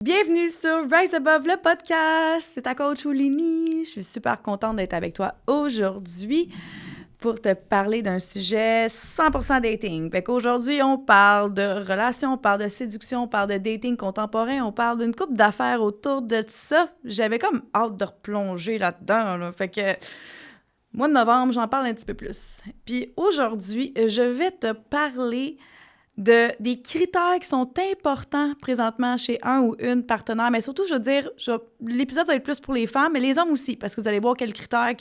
Bienvenue sur Rise Above le podcast. C'est ta coach Oulini. Je suis super contente d'être avec toi aujourd'hui pour te parler d'un sujet 100% dating. Fait qu'aujourd'hui, on parle de relations, on parle de séduction, on parle de dating contemporain, on parle d'une couple d'affaires autour de ça. J'avais comme hâte de replonger là-dedans, là. Fait que mois de novembre, j'en parle un petit peu plus. Puis aujourd'hui, je vais te parler des critères qui sont importants présentement chez un ou une partenaire. Mais surtout, je veux dire, l'épisode va être plus pour les femmes, mais les hommes aussi, parce que vous allez voir quels critères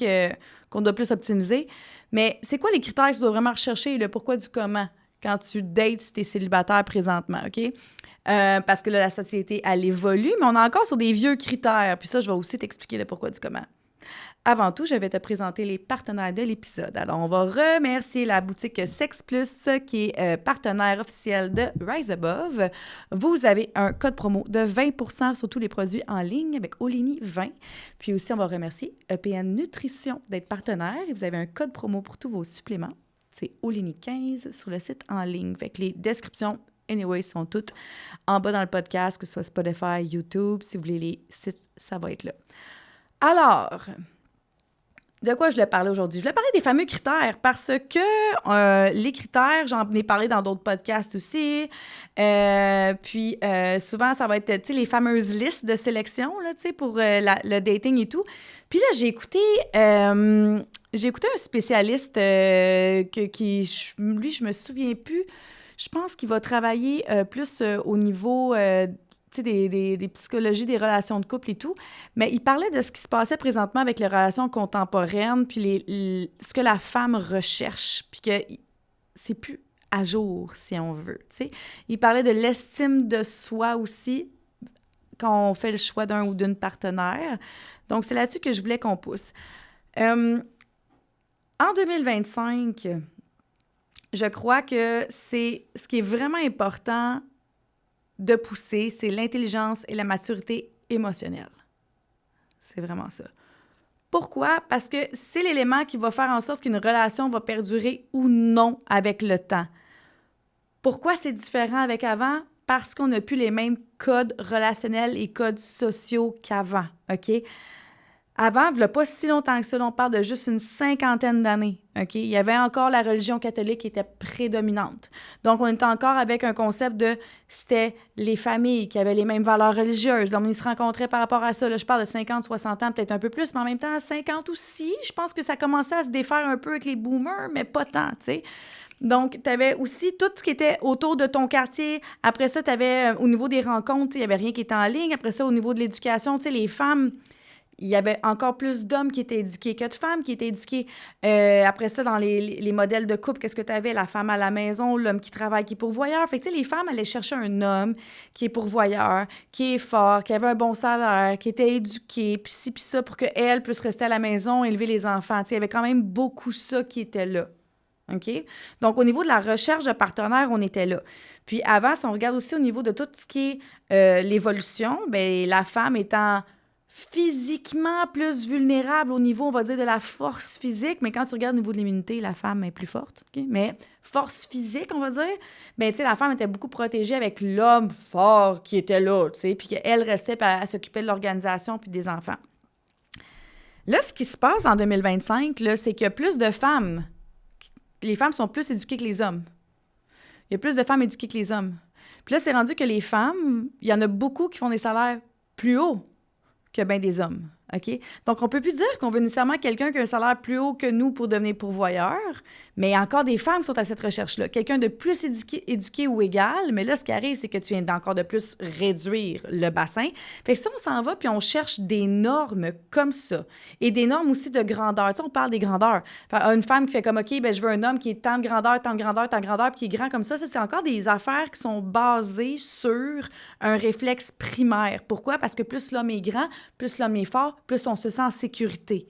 qu'on doit plus optimiser. Mais c'est quoi les critères que tu dois vraiment rechercher, le pourquoi du comment, quand tu dates si tu es célibataire présentement, OK? Parce que là, la société, elle évolue, mais on est encore sur des vieux critères. Puis ça, je vais aussi t'expliquer le pourquoi du comment. Avant tout, je vais te présenter les partenaires de l'épisode. Alors, on va remercier la boutique Sex Plus, qui est partenaire officiel de Rise Above. Vous avez un code promo de 20% sur tous les produits en ligne avec Oulini 20. Puis aussi, on va remercier EPN Nutrition d'être partenaire. Vous avez un code promo pour tous vos suppléments. C'est Oulini 15 sur le site en ligne. Fait que les descriptions, anyway, sont toutes en bas dans le podcast, que ce soit Spotify, YouTube. Si vous voulez les sites, ça va être là. Alors, de quoi je voulais parler aujourd'hui? Je voulais parler des fameux critères parce que les critères, j'en ai parlé dans d'autres podcasts aussi. Puis souvent, ça va être, tu sais, les fameuses listes de sélection, là, tu sais, pour le dating et tout. Puis là, j'ai écouté un spécialiste lui, je me souviens plus. Je pense qu'il va travailler plus au niveau tu sais, des psychologies des relations de couple et tout, mais il parlait de ce qui se passait présentement avec les relations contemporaines, puis ce que la femme recherche, puis que c'est plus à jour, si on veut, tu sais. Il parlait de l'estime de soi aussi, quand on fait le choix d'un ou d'une partenaire. Donc, c'est là-dessus que je voulais qu'on pousse. En 2025, je crois que c'est ce qui est vraiment important de pousser, c'est l'intelligence et la maturité émotionnelle. C'est vraiment ça. Pourquoi? Parce que c'est l'élément qui va faire en sorte qu'une relation va perdurer ou non avec le temps. Pourquoi c'est différent avec avant? Parce qu'on n'a plus les mêmes codes relationnels et codes sociaux qu'avant, OK? Avant, il n'y a pas si longtemps que ça, on parle de juste une 50aine d'années, OK? Il y avait encore la religion catholique qui était prédominante. Donc, on était encore avec un concept c'était les familles qui avaient les mêmes valeurs religieuses. Donc, ils se rencontraient par rapport à ça. Là, je parle de 50, 60 ans, peut-être un peu plus, mais en même temps, 50 aussi. Je pense que ça commençait à se défaire un peu avec les boomers, mais pas tant, tu sais. Donc, tu avais aussi tout ce qui était autour de ton quartier. Après ça, tu avais, au niveau des rencontres, il n'y avait rien qui était en ligne. Après ça, au niveau de l'éducation, tu sais, les femmes... Il y avait encore plus d'hommes qui étaient éduqués que de femmes qui étaient éduquées. Après ça, dans les modèles de couple, qu'est-ce que tu avais? La femme à la maison, l'homme qui travaille, qui est pourvoyeur. Fait que, tu sais, les femmes allaient chercher un homme qui est pourvoyeur, qui est fort, qui avait un bon salaire, qui était éduqué, puis ci, puis ça, pour qu'elle puisse rester à la maison, élever les enfants. Tu sais, il y avait quand même beaucoup ça qui était là. OK? Donc, au niveau de la recherche de partenaires, on était là. Puis avant, si on regarde aussi au niveau de tout ce qui est l'évolution, bien, la femme étant physiquement plus vulnérable au niveau, on va dire, de la force physique, mais quand tu regardes au niveau de l'immunité, la femme est plus forte, OK? Mais force physique, on va dire, bien, tu sais, la femme était beaucoup protégée avec l'homme fort qui était là, tu sais, puis qu'elle restait à s'occuper de l'organisation puis des enfants. Là, ce qui se passe en 2025, là, c'est qu'il y a plus de femmes. Les femmes sont plus éduquées que les hommes. Il y a plus de femmes éduquées que les hommes. Puis là, c'est rendu que les femmes, il y en a beaucoup qui font des salaires plus hauts que bien des hommes, OK? Donc, on ne peut plus dire qu'on veut nécessairement quelqu'un qui a un salaire plus haut que nous pour devenir pourvoyeur, mais il y a encore des femmes qui sont à cette recherche-là. Quelqu'un de plus éduqué ou égal, mais là, ce qui arrive, c'est que tu viens d'encore de plus réduire le bassin. Fait que si on s'en va puis on cherche des normes comme ça, et des normes aussi de grandeur, tu sais, on parle des grandeurs. Une femme qui fait comme, OK, ben je veux un homme qui est tant de grandeur, tant de grandeur, tant de grandeur, puis qui est grand comme ça c'est encore des affaires qui sont basées sur un réflexe primaire. Pourquoi? Parce que plus l'homme est grand, plus l'homme est fort, plus on se sent en sécurité.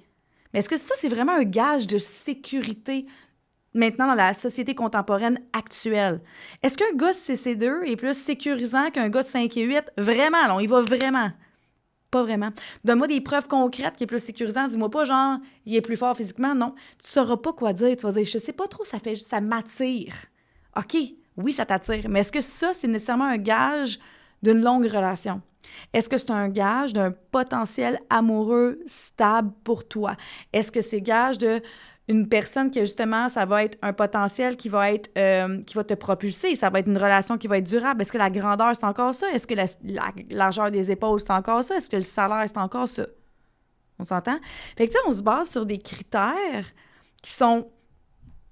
Mais est-ce que ça, c'est vraiment un gage de sécurité maintenant dans la société contemporaine actuelle? Est-ce qu'un gars de CC2 est plus sécurisant qu'un gars de 5 et 8? Vraiment, là, on y va vraiment. Pas vraiment. Donne-moi des preuves concrètes qui est plus sécurisant. Dis-moi pas, genre, il est plus fort physiquement. Non. Tu sauras pas quoi dire. Tu vas dire, je sais pas trop, ça m'attire. OK, oui, ça t'attire. Mais est-ce que ça, c'est nécessairement un gage d'une longue relation? Est-ce que c'est un gage d'un potentiel amoureux stable pour toi? Est-ce que c'est gage d'une personne que, justement, ça va être un potentiel qui va te propulser? Ça va être une relation qui va être durable. Est-ce que la grandeur, c'est encore ça? Est-ce que la largeur des épaules, c'est encore ça? Est-ce que le salaire, c'est encore ça? On s'entend? Fait que, tu sais, on se base sur des critères qui sont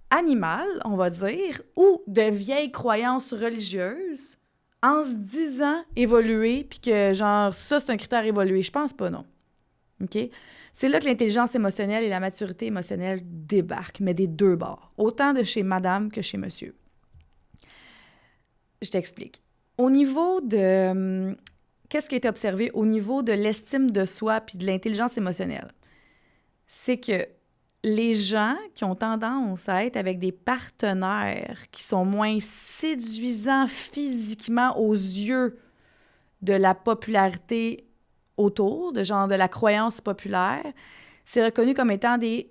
animales, on va dire, ou de vieilles croyances religieuses en se disant évoluer, puis que, genre, ça, c'est un critère évolué. Je pense pas, non. OK? C'est là que l'intelligence émotionnelle et la maturité émotionnelle débarquent, mais des deux bords, autant de chez madame que chez monsieur. Je t'explique. Au niveau de... qu'est-ce qui a été observé au niveau de l'estime de soi puis de l'intelligence émotionnelle? C'est que les gens qui ont tendance à être avec des partenaires qui sont moins séduisants physiquement aux yeux de la popularité autour, de la croyance populaire, c'est reconnu comme étant des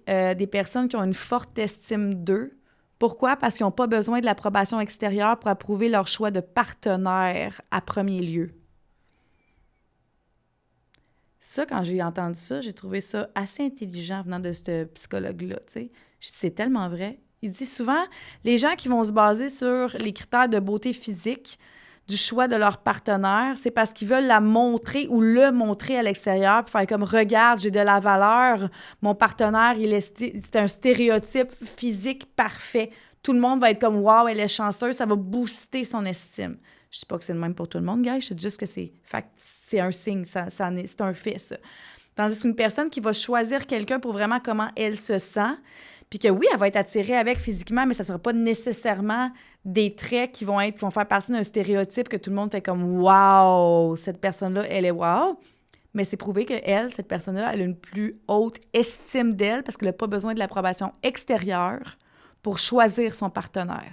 personnes qui ont une forte estime d'eux. Pourquoi? Parce qu'ils n'ont pas besoin de l'approbation extérieure pour approuver leur choix de partenaire à premier lieu. Ça, quand j'ai entendu ça, j'ai trouvé ça assez intelligent venant de ce psychologue-là, tu sais. C'est tellement vrai. Il dit souvent, les gens qui vont se baser sur les critères de beauté physique du choix de leur partenaire, c'est parce qu'ils veulent la montrer ou le montrer à l'extérieur, puis faire comme « Regarde, j'ai de la valeur, mon partenaire, c'est un stéréotype physique parfait. Tout le monde va être comme « Wow, elle est chanceuse », ça va booster son estime. » Je ne dis pas que c'est le même pour tout le monde, guys, je dis juste que c'est un signe, c'est un fait, ça. Tandis qu'une personne qui va choisir quelqu'un pour vraiment comment elle se sent, puis que oui, elle va être attirée avec physiquement, mais ça ne sera pas nécessairement des traits qui vont faire partie d'un stéréotype que tout le monde fait comme « Wow, cette personne-là, elle est wow ». Mais c'est prouvé que cette personne-là, elle a une plus haute estime d'elle parce qu'elle n'a pas besoin de l'approbation extérieure pour choisir son partenaire.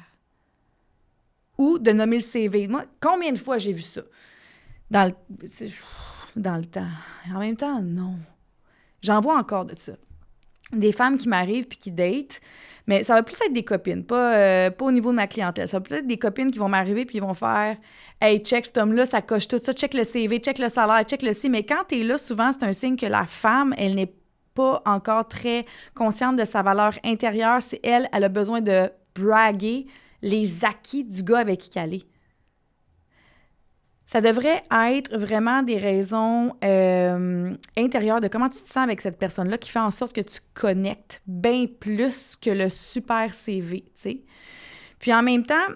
Ou de nommer le CV. Moi, combien de fois j'ai vu ça? Dans le temps. En même temps, non. J'en vois encore de ça. Des femmes qui m'arrivent puis qui datent, mais ça va plus être des copines, pas au niveau de ma clientèle. Ça va plus être des copines qui vont m'arriver puis ils vont faire « Hey, check cet homme-là, ça coche tout ça, check le CV, check le salaire, check le ci. » Mais quand t'es là, souvent, c'est un signe que la femme, elle n'est pas encore très consciente de sa valeur intérieure. C'est elle a besoin de braguer les acquis du gars avec qui elle est. Ça devrait être vraiment des raisons intérieures de comment tu te sens avec cette personne-là qui fait en sorte que tu connectes bien plus que le super CV, tu sais. Puis en même temps,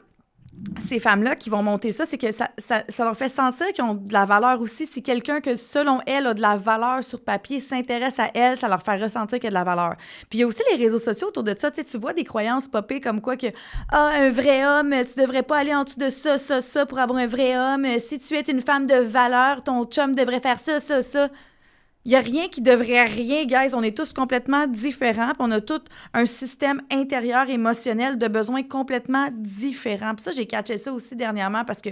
ces femmes-là qui vont monter ça, c'est que ça leur fait sentir qu'ils ont de la valeur aussi. Si quelqu'un que, selon elle, a de la valeur sur papier, s'intéresse à elle, ça leur fait ressentir qu'il y a de la valeur. Puis il y a aussi les réseaux sociaux autour de ça. Tu vois des croyances popper comme quoi que « Ah, un vrai homme, tu devrais pas aller en dessous de ça pour avoir un vrai homme. Si tu es une femme de valeur, ton chum devrait faire ça. » Il n'y a rien qui devrait rien, guys. On est tous complètement différents. Puis on a tout un système intérieur émotionnel de besoins complètement différents. Puis ça, j'ai catché ça aussi dernièrement parce que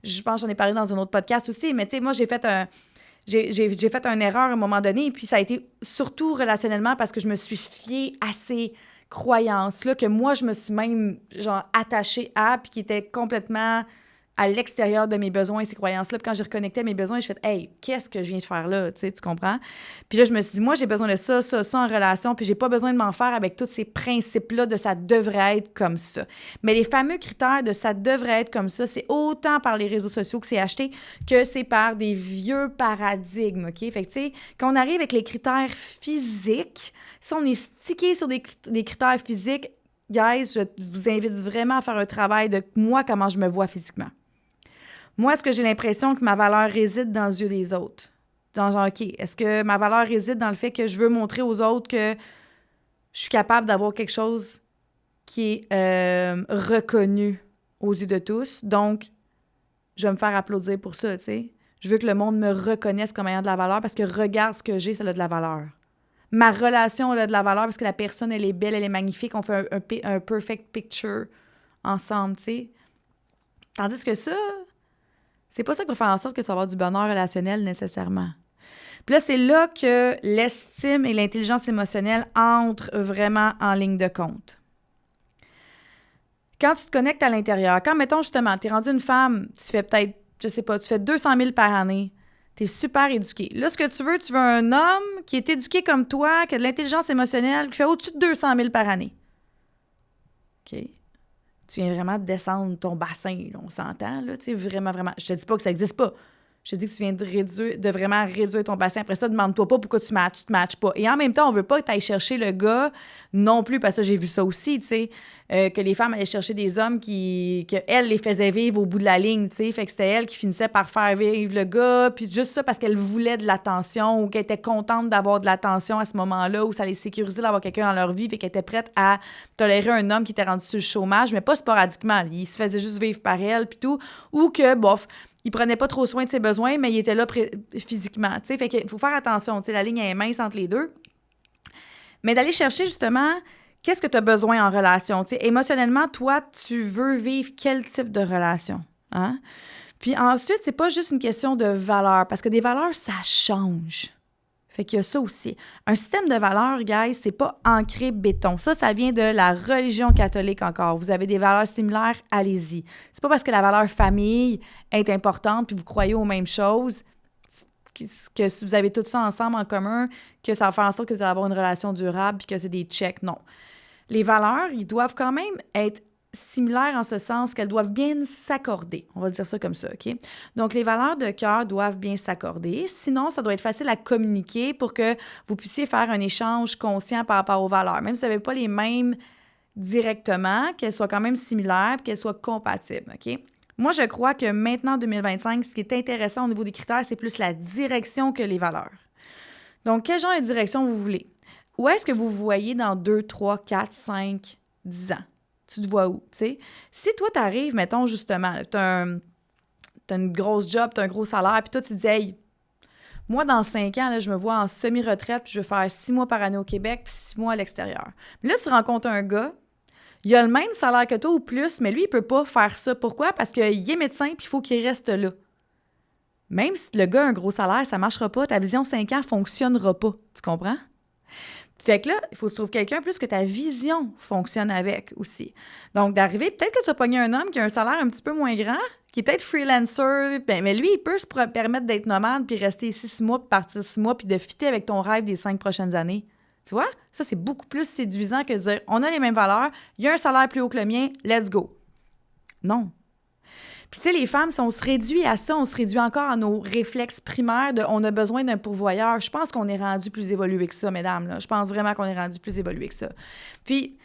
je pense que j'en ai parlé dans un autre podcast aussi. Mais tu sais, moi, j'ai fait une erreur à un moment donné. Et puis ça a été surtout relationnellement parce que je me suis fiée à ces croyances-là que moi, je me suis même attachée à puis qui étaient complètement à l'extérieur de mes besoins et ces croyances-là. Puis quand j'ai reconnecté à mes besoins, je fais « Hey, qu'est-ce que je viens de faire là? » Tu comprends? Puis là, je me suis dit, moi, j'ai besoin de ça en relation, puis j'ai pas besoin de m'en faire avec tous ces principes-là de « ça devrait être comme ça ». Mais les fameux critères de « ça devrait être comme ça », c'est autant par les réseaux sociaux que c'est acheté que c'est par des vieux paradigmes, OK? Fait que, tu sais, quand on arrive avec les critères physiques, si on est stické sur des critères physiques, guys, je vous invite vraiment à faire un travail de moi, comment je me vois physiquement. Moi, est-ce que j'ai l'impression que ma valeur réside dans les yeux des autres? OK, est-ce que ma valeur réside dans le fait que je veux montrer aux autres que je suis capable d'avoir quelque chose qui est reconnu aux yeux de tous? Donc, je vais me faire applaudir pour ça, tu sais. Je veux que le monde me reconnaisse comme ayant de la valeur parce que regarde ce que j'ai, ça a de la valeur. Ma relation, elle a de la valeur parce que la personne, elle est belle, elle est magnifique. On fait un perfect picture ensemble, tu sais. Tandis que ça... c'est pas ça qui va faire en sorte que ça va avoir du bonheur relationnel nécessairement. Puis là, c'est là que l'estime et l'intelligence émotionnelle entrent vraiment en ligne de compte. Quand tu te connectes à l'intérieur, quand, mettons, justement, tu es rendu une femme, tu fais peut-être, je sais pas, tu fais 200 000 par année, Tu es super éduqué. Là, ce que tu veux un homme qui est éduqué comme toi, qui a de l'intelligence émotionnelle, qui fait au-dessus de 200 000 par année. OK? Tu viens vraiment de descendre ton bassin, là, on s'entend, là, tu sais, vraiment, vraiment. Je te dis pas que ça n'existe pas. Je te dis que tu viens de vraiment réduire ton bassin. Après ça, demande-toi pas pourquoi tu te matches pas. Et en même temps, on veut pas que tu ailles chercher le gars non plus, parce que j'ai vu ça aussi, tu sais, que les femmes allaient chercher des hommes qu'elles les faisaient vivre au bout de la ligne, tu sais. Fait que c'était elle qui finissait par faire vivre le gars, puis juste ça parce qu'elle voulait de l'attention ou qu'elle était contente d'avoir de l'attention à ce moment-là, où ça les sécurisait d'avoir quelqu'un dans leur vie, fait qu'elle était prête à tolérer un homme qui était rendu sur le chômage, mais pas sporadiquement. Il se faisait juste vivre par elle, puis tout. Ou que, bof, il prenait pas trop soin de ses besoins, mais il était là physiquement, tu sais. Fait qu'il faut faire attention, tu sais, la ligne est mince entre les deux. Mais d'aller chercher, justement, qu'est-ce que tu as besoin en relation, tu sais. Émotionnellement, toi, tu veux vivre quel type de relation, hein? Puis ensuite, c'est pas juste une question de valeurs, parce que des valeurs, ça change. Fait qu'il y a ça aussi. Un système de valeurs, guys, c'est pas ancré béton. Ça vient de la religion catholique encore. Vous avez des valeurs similaires, allez-y. C'est pas parce que la valeur famille est importante puis vous croyez aux mêmes choses que vous avez tout ça ensemble en commun que ça va faire en sorte que vous allez avoir une relation durable puis que c'est des checks. Non. Les valeurs, ils doivent quand même être similaires en ce sens qu'elles doivent bien s'accorder. On va dire ça comme ça, OK? Donc, les valeurs de cœur doivent bien s'accorder. Sinon, ça doit être facile à communiquer pour que vous puissiez faire un échange conscient par rapport aux valeurs. Même si vous n'avez pas les mêmes directement, qu'elles soient quand même similaires et qu'elles soient compatibles, OK? Moi, je crois que maintenant, en 2025, ce qui est intéressant au niveau des critères, c'est plus la direction que les valeurs. Donc, quel genre de direction vous voulez? Où est-ce que vous vous voyez dans 2, 3, 4, 5, 10 ans? Tu te vois où, tu sais? Si toi, tu arrives, mettons, justement, tu as une grosse job, tu as un gros salaire, puis toi, tu te dis, hey, moi, dans 5 ans, là, je me vois en semi-retraite, puis je vais faire 6 mois par année au Québec, puis 6 mois à l'extérieur. Mais là, tu rencontres un gars, il a le même salaire que toi ou plus, mais lui, il peut pas faire ça. Pourquoi? Parce qu'il est médecin, puis il faut qu'il reste là. Même si le gars a un gros salaire, ça marchera pas, ta vision 5 ans fonctionnera pas. Tu comprends? Fait que là, il faut que tu trouves quelqu'un plus que ta vision fonctionne avec aussi. Donc, d'arriver, peut-être que tu vas pogner un homme qui a un salaire un petit peu moins grand, qui est peut-être freelancer, mais lui, il peut se permettre d'être nomade puis rester ici 6 mois, puis partir 6 mois, puis de fitter avec ton rêve des 5 prochaines années. Tu vois? Ça, c'est beaucoup plus séduisant que de dire, on a les mêmes valeurs, il y a un salaire plus haut que le mien, let's go. Non. Puis, tu sais, les femmes, si on se réduit à ça, on se réduit encore à nos réflexes primaires de on a besoin d'un pourvoyeur. Je pense qu'on est rendu plus évolué que ça, mesdames. Là. Je pense vraiment qu'on est rendu plus évolué que ça. Puis,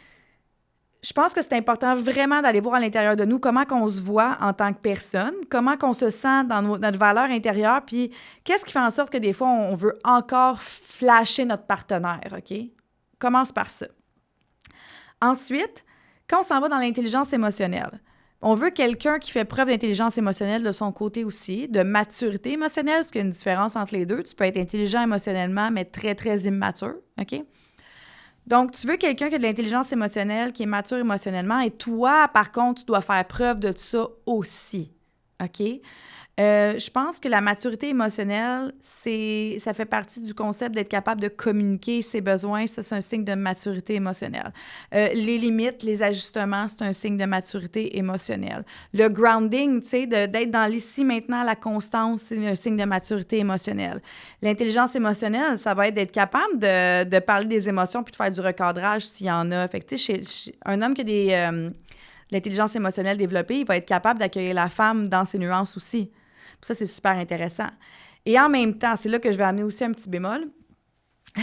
je pense que c'est important vraiment d'aller voir à l'intérieur de nous comment qu'on se voit en tant que personne, comment qu'on se sent dans notre valeur intérieure, puis qu'est-ce qui fait en sorte que des fois, on veut encore flasher notre partenaire, OK? Commence par ça. Ensuite, quand on s'en va dans l'intelligence émotionnelle, on veut quelqu'un qui fait preuve d'intelligence émotionnelle de son côté aussi, de maturité émotionnelle, parce qu'il y a une différence entre les deux. Tu peux être intelligent émotionnellement, mais très, très immature, OK? Donc, tu veux quelqu'un qui a de l'intelligence émotionnelle, qui est mature émotionnellement, et toi, par contre, tu dois faire preuve de ça aussi, OK? Je pense que la maturité émotionnelle, ça fait partie du concept d'être capable de communiquer ses besoins. Ça, c'est un signe de maturité émotionnelle. Les limites, les ajustements, c'est un signe de maturité émotionnelle. Le grounding, tu sais, d'être dans l'ici, maintenant, la constance, c'est un signe de maturité émotionnelle. L'intelligence émotionnelle, ça va être d'être capable de parler des émotions puis de faire du recadrage s'il y en a. Fait que, tu sais, chez un homme qui a l'intelligence émotionnelle développée, il va être capable d'accueillir la femme dans ses nuances aussi. Ça, c'est super intéressant. Et en même temps, c'est là que je vais amener aussi un petit bémol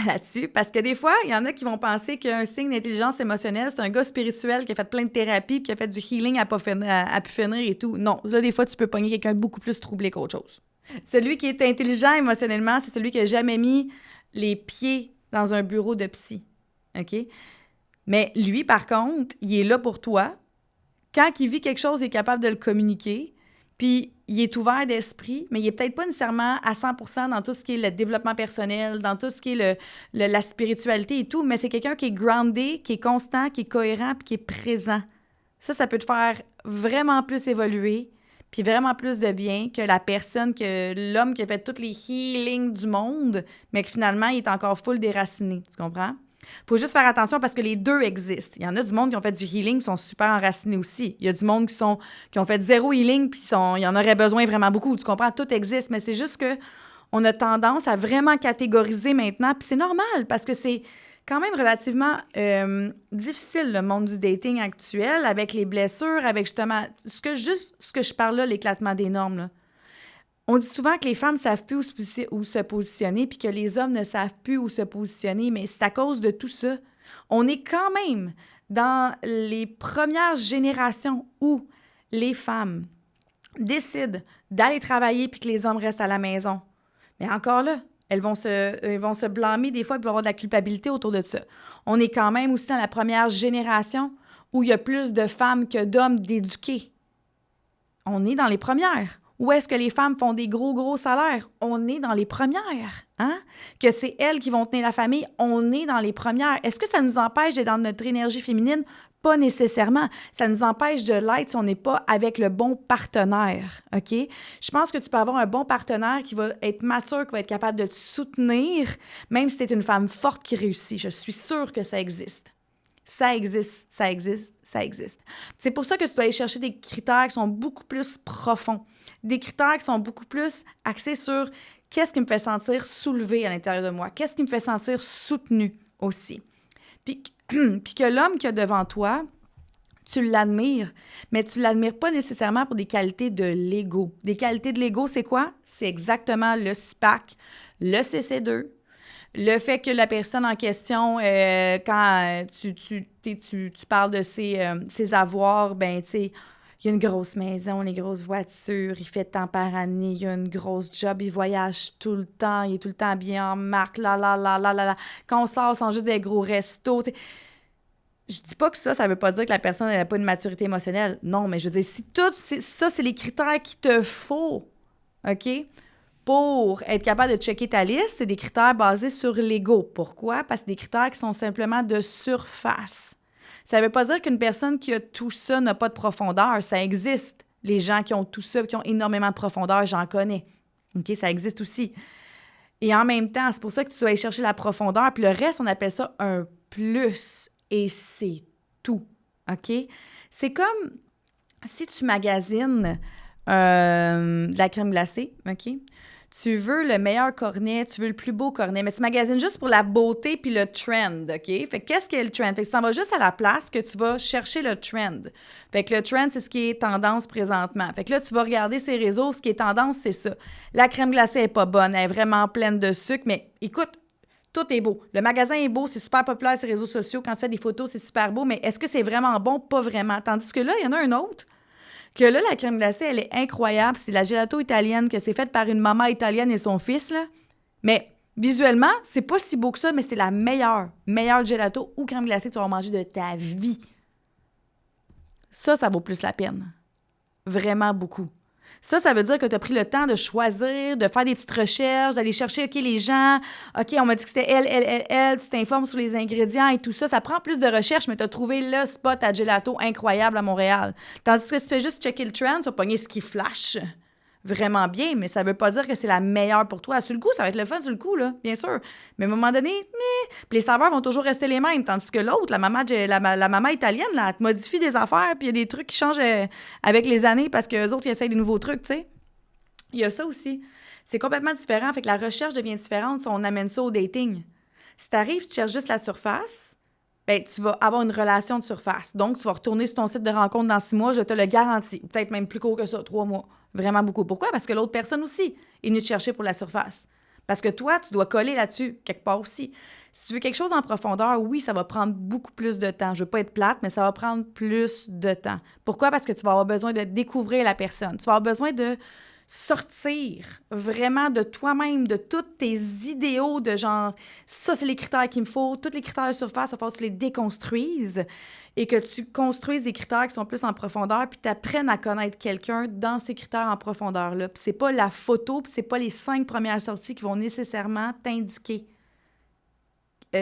là-dessus, parce que des fois, il y en a qui vont penser qu'un signe d'intelligence émotionnelle, c'est un gars spirituel qui a fait plein de thérapies, qui a fait du healing à pu finir et tout. Non, là, des fois, tu peux pogner quelqu'un de beaucoup plus troublé qu'autre chose. Celui qui est intelligent émotionnellement, c'est celui qui n'a jamais mis les pieds dans un bureau de psy. OK? Mais lui, par contre, il est là pour toi. Quand il vit quelque chose, il est capable de le communiquer. Puis, il est ouvert d'esprit, mais il n'est peut-être pas nécessairement à 100% dans tout ce qui est le développement personnel, dans tout ce qui est la spiritualité et tout, mais c'est quelqu'un qui est groundé, qui est constant, qui est cohérent puis qui est présent. Ça peut te faire vraiment plus évoluer puis vraiment plus de bien que la personne, que l'homme qui a fait tous les healings du monde, mais que finalement, il est encore full déraciné. Tu comprends? Faut juste faire attention parce que les deux existent. Il y en a du monde qui ont fait du healing qui sont super enracinés aussi. Il y a du monde qui ont fait zéro healing puis il y en aurait besoin vraiment beaucoup. Tu comprends? Tout existe, mais c'est juste que On a tendance à vraiment catégoriser maintenant, puis c'est normal parce que c'est quand même relativement difficile, le monde du dating actuel, avec les blessures, avec justement, ce que je parle là, l'éclatement des normes, là. On dit souvent que les femmes ne savent plus où se positionner, puis que les hommes ne savent plus où se positionner, mais c'est à cause de tout ça. On est quand même dans les premières générations où les femmes décident d'aller travailler puis que les hommes restent à la maison. Mais encore là, elles vont se blâmer des fois et avoir de la culpabilité autour de ça. On est quand même aussi dans la première génération où il y a plus de femmes que d'hommes d'éduqués. On est dans les premières. Où est-ce que les femmes font des gros salaires? On est dans les premières. Hein? Que c'est elles qui vont tenir la famille, on est dans les premières. Est-ce que ça nous empêche d'être dans notre énergie féminine? Pas nécessairement. Ça nous empêche de l'être si on n'est pas avec le bon partenaire, OK? Je pense que tu peux avoir un bon partenaire qui va être mature, qui va être capable de te soutenir, même si tu es une femme forte qui réussit. Je suis sûre que ça existe. Ça existe. C'est pour ça que tu dois aller chercher des critères qui sont beaucoup plus profonds, des critères qui sont beaucoup plus axés sur qu'est-ce qui me fait sentir soulevée à l'intérieur de moi, qu'est-ce qui me fait sentir soutenue aussi. Puis que l'homme qu'il y a devant toi, tu l'admires, mais tu ne l'admires pas nécessairement pour des qualités de l'ego. Des qualités de l'ego, c'est quoi? C'est exactement le SPAC, le CC2, le fait que la personne en question, quand tu parles de ses avoirs, ben tu sais, il y a une grosse maison, une grosse voiture, il fait tant par année, il a une grosse job, il voyage tout le temps, il est tout le temps habillé en marque, là. Quand on sort, c'est juste des gros restos. T'sais. Je dis pas que ça veut pas dire que la personne n'a pas une maturité émotionnelle. Non, mais je veux dire, si ça, c'est les critères qu'il te faut, OK? Pour être capable de checker ta liste, c'est des critères basés sur l'ego. Pourquoi? Parce que c'est des critères qui sont simplement de surface. Ça ne veut pas dire qu'une personne qui a tout ça n'a pas de profondeur. Ça existe. Les gens qui ont tout ça, qui ont énormément de profondeur, j'en connais. OK? Ça existe aussi. Et en même temps, c'est pour ça que tu dois aller chercher la profondeur. Puis le reste, on appelle ça un plus. Et c'est tout. OK? C'est comme si tu magasines de la crème glacée, OK? Tu veux le meilleur cornet, tu veux le plus beau cornet, mais tu magasines juste pour la beauté puis le trend, OK? Fait que qu'est-ce qu'est le trend? Fait que tu t'en vas juste à la place que tu vas chercher le trend. Fait que le trend, c'est ce qui est tendance présentement. Fait que là, tu vas regarder ces réseaux, ce qui est tendance, c'est ça. La crème glacée est pas bonne, elle est vraiment pleine de sucre, mais écoute, tout est beau. Le magasin est beau, c'est super populaire sur les réseaux sociaux. Quand tu fais des photos, c'est super beau, mais est-ce que c'est vraiment bon? Pas vraiment. Tandis que là, il y en a un autre que là, la crème glacée, elle est incroyable. C'est la gelato italienne que c'est faite par une maman italienne et son fils, là. Mais visuellement, c'est pas si beau que ça, mais c'est la meilleure gelato ou crème glacée que tu vas manger de ta vie. Ça vaut plus la peine. Vraiment beaucoup. Ça veut dire que tu as pris le temps de choisir, de faire des petites recherches, d'aller chercher, OK, les gens, OK, on m'a dit que c'était elle, tu t'informes sur les ingrédients et tout ça. Ça prend plus de recherche, mais tu as trouvé le spot à gelato incroyable à Montréal. Tandis que si tu fais juste checker le trend, tu vas pogner ce qui flash vraiment bien, mais ça veut pas dire que c'est la meilleure pour toi. Sur le coup, ça va être le fun sur le coup, là, bien sûr. Mais à un moment donné, puis les saveurs vont toujours rester les mêmes, tandis que l'autre, la maman italienne, là, elle te modifie des affaires, puis il y a des trucs qui changent avec les années parce qu'eux autres, ils essayent des nouveaux trucs, tu sais. Il y a ça aussi. C'est complètement différent, fait que la recherche devient différente si on amène ça au dating. Si t'arrives, tu cherches juste la surface, ben, tu vas avoir une relation de surface. Donc, tu vas retourner sur ton site de rencontre dans 6 mois, je te le garantis. Ou peut-être même plus court que ça, 3 mois. Vraiment beaucoup. Pourquoi? Parce que l'autre personne aussi est venue te chercher pour la surface. Parce que toi, tu dois coller là-dessus, quelque part aussi. Si tu veux quelque chose en profondeur, oui, ça va prendre beaucoup plus de temps. Je veux pas être plate, mais ça va prendre plus de temps. Pourquoi? Parce que tu vas avoir besoin de découvrir la personne. Tu vas avoir besoin de sortir vraiment de toi-même, de tous tes idéaux de genre, ça, c'est les critères qu'il me faut, tous les critères de surface, il va falloir que tu les déconstruises et que tu construises des critères qui sont plus en profondeur puis tu apprennes à connaître quelqu'un dans ces critères en profondeur-là. Puis c'est pas la photo, puis c'est pas les 5 premières sorties qui vont nécessairement t'indiquer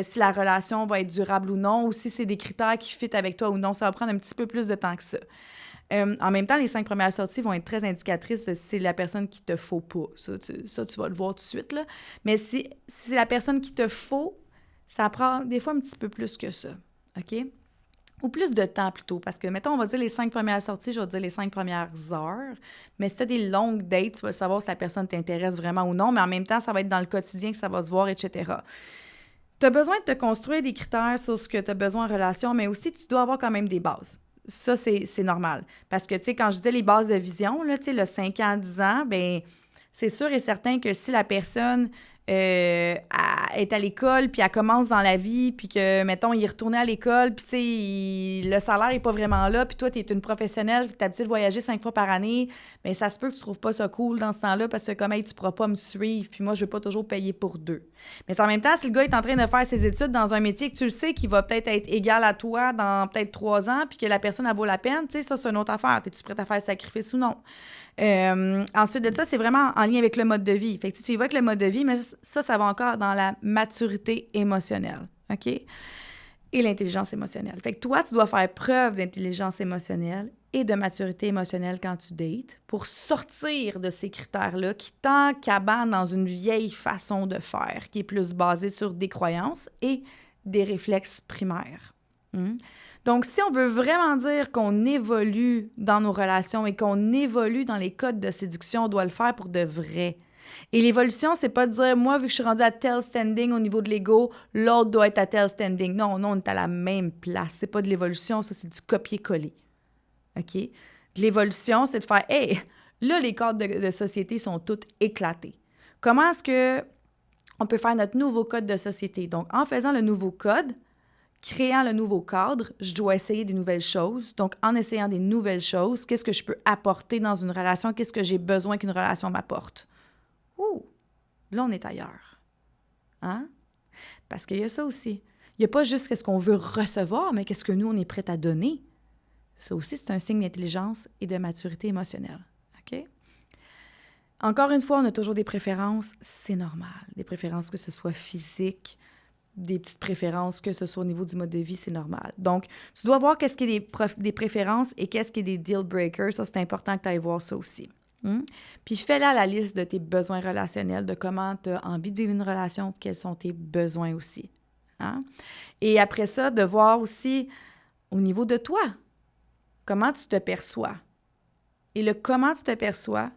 si la relation va être durable ou non, ou si c'est des critères qui fit avec toi ou non. Ça va prendre un petit peu plus de temps que ça. En même temps, les 5 premières sorties vont être très indicatrices de si c'est la personne qui te faut pas. Ça, tu vas le voir tout de suite, là. Mais si c'est la personne qui te faut, ça prend des fois un petit peu plus que ça, OK? ou plus de temps plutôt, parce que, mettons, on va dire les 5 premières sorties, je vais dire les 5 premières heures, mais si tu as des longues dates, tu vas savoir si la personne t'intéresse vraiment ou non, mais en même temps, ça va être dans le quotidien que ça va se voir, etc. Tu as besoin de te construire des critères sur ce que tu as besoin en relation, mais aussi, tu dois avoir quand même des bases. Ça, c'est normal. Parce que, tu sais, quand je disais les bases de vision, là, tu sais, le 5 ans, 10 ans, bien, c'est sûr et certain que si la personne est à l'école, puis elle commence dans la vie, puis que, mettons, il est retourné à l'école, puis, tu sais, le salaire n'est pas vraiment là, puis toi, tu es une professionnelle, tu es habituée de voyager 5 fois par année, mais ça se peut que tu trouves pas ça cool dans ce temps-là, parce que, comme, hey, tu pourras pas me suivre, puis moi, je veux pas toujours payer pour deux. Mais en même temps, si le gars est en train de faire ses études dans un métier que tu le sais qu'il va peut-être être égal à toi dans peut-être 3 ans, puis que la personne, elle vaut la peine, tu sais, ça, c'est une autre affaire. Es-tu prête à faire le sacrifice ou non? Ensuite de ça, c'est vraiment en lien avec le mode de vie. Fait que tu y vas avec le mode de vie, mais ça va encore dans la maturité émotionnelle, OK? Et l'intelligence émotionnelle. Fait que toi, tu dois faire preuve d'intelligence émotionnelle et de maturité émotionnelle quand tu dates pour sortir de ces critères-là qui t'encabanent dans une vieille façon de faire qui est plus basée sur des croyances et des réflexes primaires. Donc, si on veut vraiment dire qu'on évolue dans nos relations et qu'on évolue dans les codes de séduction, on doit le faire pour de vrai. Et l'évolution, c'est pas de dire, moi, vu que je suis rendue à tel standing au niveau de l'ego, l'autre doit être à tel standing. Non, on est à la même place. C'est pas de l'évolution, ça, c'est du copier-coller. OK? De l'évolution, c'est de faire, hey, là, les cadres de société sont tous éclatés. Comment est-ce que on peut faire notre nouveau code de société? Donc, en faisant le nouveau code, créant le nouveau cadre, je dois essayer des nouvelles choses. Donc, en essayant des nouvelles choses, qu'est-ce que je peux apporter dans une relation? Qu'est-ce que j'ai besoin qu'une relation m'apporte? Ouh! Là, on est ailleurs. Hein? Parce qu'il y a ça aussi. Il n'y a pas juste qu'est-ce qu'on veut recevoir, mais qu'est-ce que nous, on est prêt à donner. Ça aussi, c'est un signe d'intelligence et de maturité émotionnelle. OK? Encore une fois, on a toujours des préférences. C'est normal. Des préférences, que ce soit physiques, des petites préférences, que ce soit au niveau du mode de vie, c'est normal. Donc, tu dois voir qu'est-ce qui est des préférences et qu'est-ce qui est des deal breakers. Ça, c'est important que tu ailles voir ça aussi. Puis fais-la la liste de tes besoins relationnels, de comment tu as envie de vivre une relation, quels sont tes besoins aussi. Hein? Et après ça, de voir aussi au niveau de toi, comment tu te perçois. Et le comment tu te perçois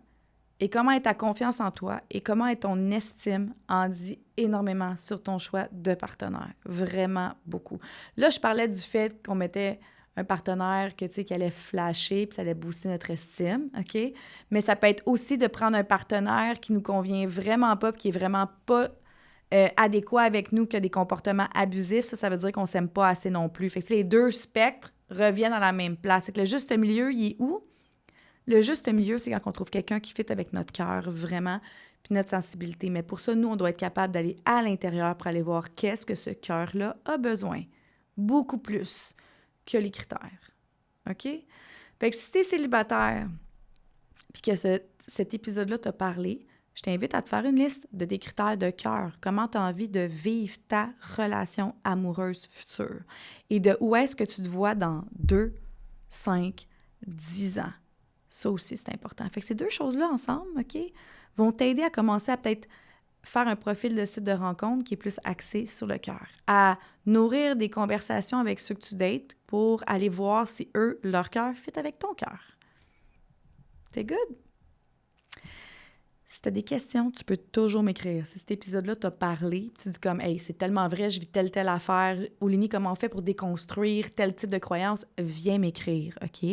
et comment est ta confiance en toi et comment est ton estime en dit énormément sur ton choix de partenaire. Vraiment beaucoup. Là, je parlais du fait qu'on mettait un partenaire que, tu sais, qui allait flasher puis ça allait booster notre estime, OK? Mais ça peut être aussi de prendre un partenaire qui nous convient vraiment pas puis qui est vraiment pas adéquat avec nous, qui a des comportements abusifs. Ça veut dire qu'on s'aime pas assez non plus. Fait que, tu sais, les deux spectres reviennent à la même place. C'est que le juste milieu, il est où? Le juste milieu, c'est quand on trouve quelqu'un qui fit avec notre cœur, vraiment, puis notre sensibilité. Mais pour ça, nous, on doit être capable d'aller à l'intérieur pour aller voir qu'est-ce que ce cœur-là a besoin. Beaucoup plus que les critères. OK? Fait que si t'es célibataire, puis que cet épisode-là t'a parlé, je t'invite à te faire une liste de tes critères de cœur. Comment tu as envie de vivre ta relation amoureuse future. Et de où est-ce que tu te vois dans 2, 5, 10 ans. Ça aussi, c'est important. Fait que ces deux choses-là ensemble, OK, vont t'aider à commencer à peut-être faire un profil de site de rencontre qui est plus axé sur le cœur, à nourrir des conversations avec ceux que tu dates pour aller voir si eux, leur cœur fit avec ton cœur. C'est good? Si tu as des questions, tu peux toujours m'écrire. Si cet épisode-là t'a parlé, tu dis comme « Hey, c'est tellement vrai, je vis telle affaire. Oulini, comment on fait pour déconstruire tel type de croyance? » Viens m'écrire, OK?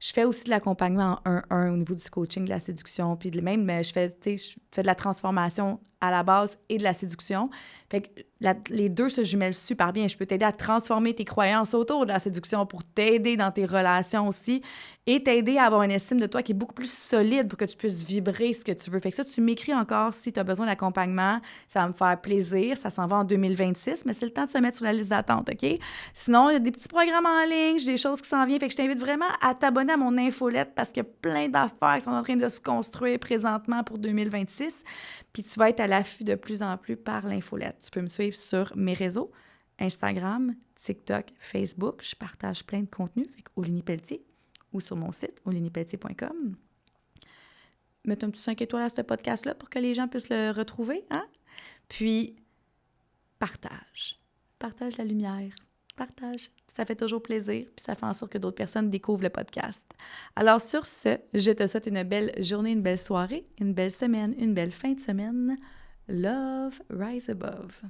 Je fais aussi de l'accompagnement en 1-1 au niveau du coaching, de la séduction, puis même, je fais de la transformation à la base et de la séduction. Fait que les deux se jumellent super bien. Je peux t'aider à transformer tes croyances autour de la séduction pour t'aider dans tes relations aussi et t'aider à avoir une estime de toi qui est beaucoup plus solide pour que tu puisses vibrer ce que tu veux. Fait que ça, tu m'écris encore si tu as besoin d'accompagnement. Ça va me faire plaisir. Ça s'en va en 2026, mais c'est le temps de se mettre sur la liste d'attente, OK? Sinon, il y a des petits programmes en ligne, j'ai des choses qui s'en viennent. Fait que je t'invite vraiment à t'abonner à mon infolette parce qu'il y a plein d'affaires qui sont en train de se construire présentement pour 2026. Puis tu vas être à l'affût de plus en plus par l'infolette. Tu peux me suivre sur mes réseaux, Instagram, TikTok, Facebook. Je partage plein de contenus avec Oulini Pelletier ou sur mon site, oulinipelletier.com. Mets un petit 5 étoiles à ce podcast-là pour que les gens puissent le retrouver. Hein? Puis, partage. Partage la lumière. Partage Ça fait toujours plaisir, puis ça fait en sorte que d'autres personnes découvrent le podcast. Alors sur ce, je te souhaite une belle journée, une belle soirée, une belle semaine, une belle fin de semaine. Love, rise above.